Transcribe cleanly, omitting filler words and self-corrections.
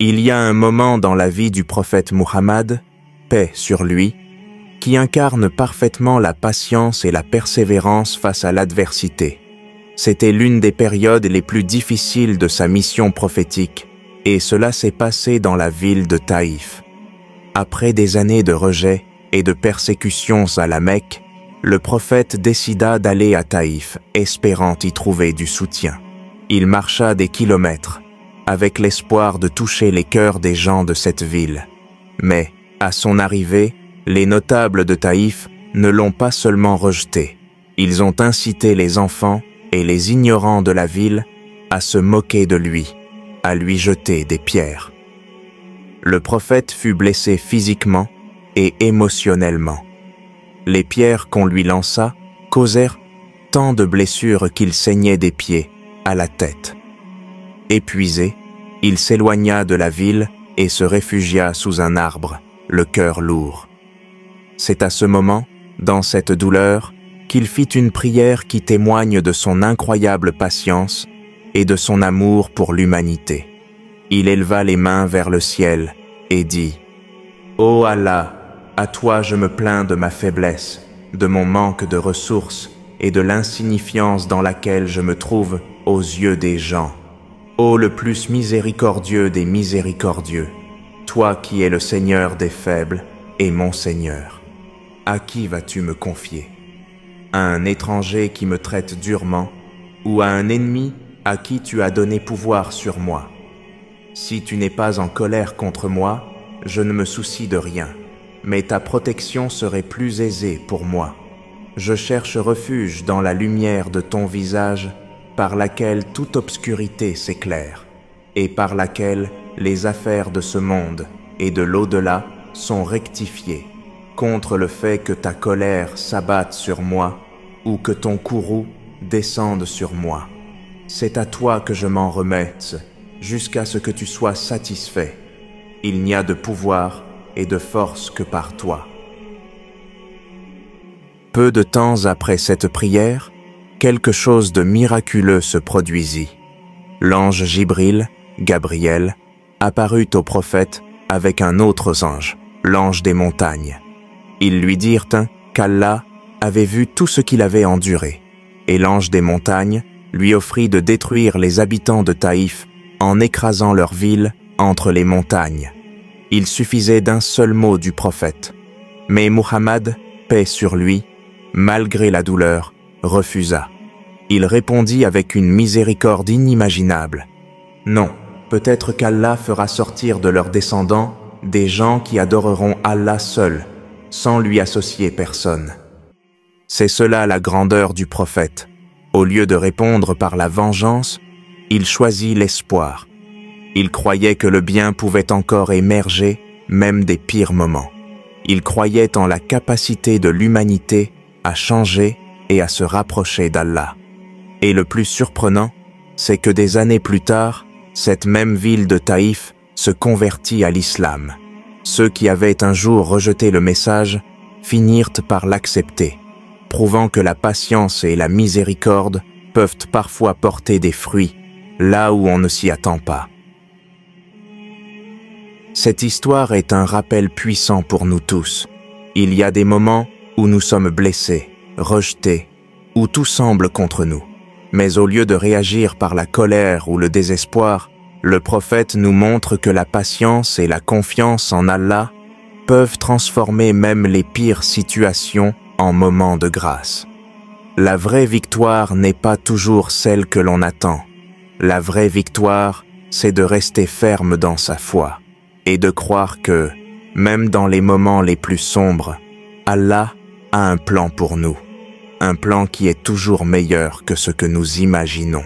Il y a un moment dans la vie du prophète Muhammad, paix sur lui, qui incarne parfaitement la patience et la persévérance face à l'adversité. C'était l'une des périodes les plus difficiles de sa mission prophétique, et cela s'est passé dans la ville de Taïf. Après des années de rejet et de persécutions à la Mecque, le prophète décida d'aller à Taïf, espérant y trouver du soutien. Il marcha des kilomètres, avec l'espoir de toucher les cœurs des gens de cette ville. Mais, à son arrivée, les notables de Taïf ne l'ont pas seulement rejeté, ils ont incité les enfants et les ignorants de la ville à se moquer de lui, à lui jeter des pierres. Le prophète fut blessé physiquement et émotionnellement. Les pierres qu'on lui lança causèrent tant de blessures qu'il saignait des pieds à la tête. Épuisé, il s'éloigna de la ville et se réfugia sous un arbre, le cœur lourd. C'est à ce moment, dans cette douleur, qu'il fit une prière qui témoigne de son incroyable patience et de son amour pour l'humanité. Il éleva les mains vers le ciel et dit « Ô Allah, à toi je me plains de ma faiblesse, de mon manque de ressources et de l'insignifiance dans laquelle je me trouve aux yeux des gens. Ô le plus miséricordieux des miséricordieux, toi qui es le Seigneur des faibles et mon Seigneur, à qui vas-tu me confier ? À un étranger qui me traite durement ou à un ennemi à qui tu as donné pouvoir sur moi ? Si tu n'es pas en colère contre moi, je ne me soucie de rien, mais ta protection serait plus aisée pour moi. Je cherche refuge dans la lumière de ton visage, par laquelle toute obscurité s'éclaire, et par laquelle les affaires de ce monde et de l'au-delà sont rectifiées, contre le fait que ta colère s'abatte sur moi ou que ton courroux descende sur moi. C'est à toi que je m'en remette, jusqu'à ce que tu sois satisfait. Il n'y a de pouvoir et de force que par toi. » Peu de temps après cette prière, quelque chose de miraculeux se produisit. L'ange Jibril, Gabriel, apparut au prophète avec un autre ange, l'ange des montagnes. Ils lui dirent qu'Allah avait vu tout ce qu'il avait enduré, et l'ange des montagnes lui offrit de détruire les habitants de Taïf en écrasant leur ville entre les montagnes. Il suffisait d'un seul mot du prophète. Mais Muhammad, paix sur lui, malgré la douleur, refusa. Il répondit avec une miséricorde inimaginable. « Non, peut-être qu'Allah fera sortir de leurs descendants des gens qui adoreront Allah seul, sans lui associer personne. » C'est cela la grandeur du prophète. Au lieu de répondre par la vengeance, il choisit l'espoir. Il croyait que le bien pouvait encore émerger, même des pires moments. Il croyait en la capacité de l'humanité à changer et à se rapprocher d'Allah. Et le plus surprenant, c'est que des années plus tard, cette même ville de Taïf se convertit à l'islam. Ceux qui avaient un jour rejeté le message finirent par l'accepter, prouvant que la patience et la miséricorde peuvent parfois porter des fruits là où on ne s'y attend pas. Cette histoire est un rappel puissant pour nous tous. Il y a des moments où nous sommes blessés, rejetés, où tout semble contre nous. Mais au lieu de réagir par la colère ou le désespoir, le prophète nous montre que la patience et la confiance en Allah peuvent transformer même les pires situations en moments de grâce. La vraie victoire n'est pas toujours celle que l'on attend. La vraie victoire, c'est de rester ferme dans sa foi et de croire que, même dans les moments les plus sombres, Allah a un plan pour nous, un plan qui est toujours meilleur que ce que nous imaginons.